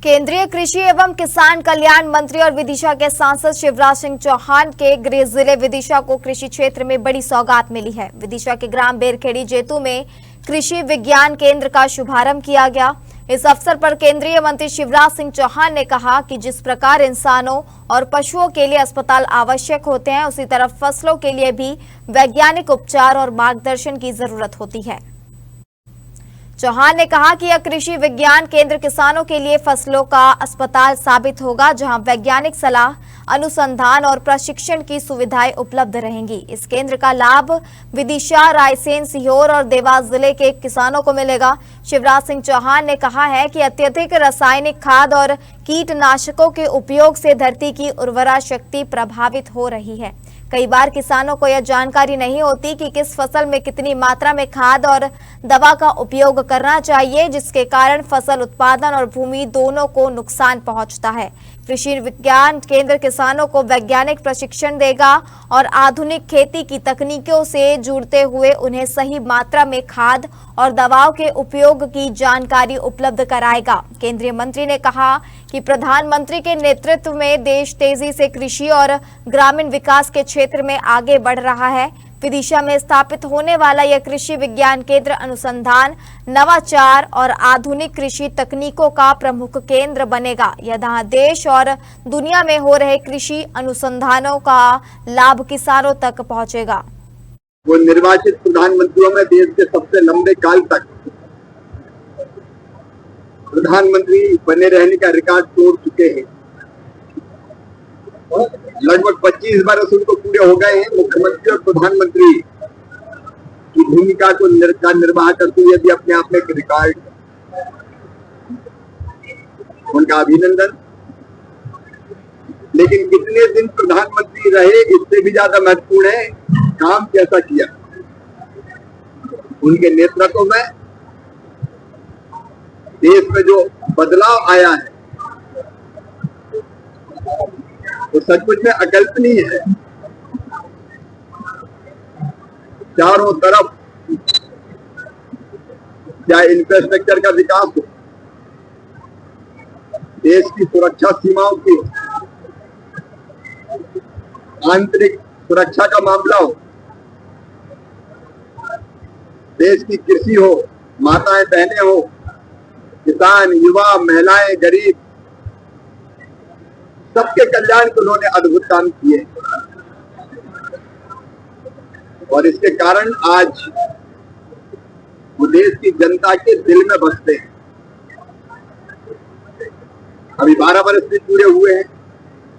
केंद्रीय कृषि एवं किसान कल्याण मंत्री और विदिशा के सांसद शिवराज सिंह चौहान के गृह जिले विदिशा को कृषि क्षेत्र में बड़ी सौगात मिली है। विदिशा के ग्राम बेरखेड़ी जेतू में कृषि विज्ञान केंद्र का शुभारंभ किया गया। इस अवसर पर केंद्रीय मंत्री शिवराज सिंह चौहान ने कहा कि जिस प्रकार इंसानों और पशुओं के लिए अस्पताल आवश्यक होते हैं, उसी तरह फसलों के लिए भी वैज्ञानिक उपचार और मार्गदर्शन की जरूरत होती है। चौहान ने कहा कि यह कृषि विज्ञान केंद्र किसानों के लिए फसलों का अस्पताल साबित होगा, जहां वैज्ञानिक सलाह, अनुसंधान और प्रशिक्षण की सुविधाएं उपलब्ध रहेंगी। इस केंद्र का लाभ विदिशा, रायसेन, सीहोर और देवास जिले के किसानों को मिलेगा। शिवराज सिंह चौहान ने कहा है कि अत्यधिक रासायनिक खाद और कीटनाशकों के उपयोग से धरती की उर्वरा शक्ति प्रभावित हो रही है। कई बार किसानों को यह जानकारी नहीं होती कि किस फसल में कितनी मात्रा में खाद और दवा का उपयोग करना चाहिए, जिसके कारण फसल उत्पादन और भूमि दोनों को नुकसान पहुंचता है। कृषि विज्ञान केंद्र किसानों को वैज्ञानिक प्रशिक्षण देगा और आधुनिक खेती की तकनीकों से जुड़ते हुए उन्हें सही मात्रा में खाद और दवाओं के उपयोग की जानकारी उपलब्ध कराएगा। केंद्रीय मंत्री ने कहा कि प्रधानमंत्री के नेतृत्व में देश तेजी से कृषि और ग्रामीण विकास के क्षेत्र में आगे बढ़ रहा है। विदिशा में स्थापित होने वाला यह कृषि विज्ञान केंद्र अनुसंधान, नवाचार और आधुनिक कृषि तकनीकों का प्रमुख केंद्र बनेगा। यह देश और दुनिया में हो रहे कृषि अनुसंधानों का लाभ किसानों तक पहुंचेगा। वो निर्वाचित प्रधानमंत्रियों में देश के सबसे लंबे काल तक प्रधानमंत्री बने रहने का रिकॉर्ड तोड़ चुके हैं। लगभग 25 वर्ष उनको पूरे हो गए हैं मुख्यमंत्री और प्रधानमंत्री की भूमिका को निर्वाह करते हुए भी अपने आप में एक रिकॉर्ड। उनका अभिनंदन। लेकिन कितने दिन प्रधानमंत्री रहे, इससे भी ज्यादा महत्वपूर्ण है काम कैसा किया। उनके नेतृत्व में देश में जो बदलाव आया है तो सचमुच में अकल्पनीय है। चारों तरफ चाहे इंफ्रास्ट्रक्चर का विकास हो, देश की सुरक्षा सीमाओं की हो, आंतरिक सुरक्षा का मामला हो, देश की कृषि हो, माताएं बहनें हो, किसान, युवा, महिलाएं, गरीब, सबके कल्याण को उन्होंने अद्भुत काम किए और इसके कारण आज वो देश की जनता के दिल में बसते हैं। अभी 12 वर्ष भी पूरे हुए हैं।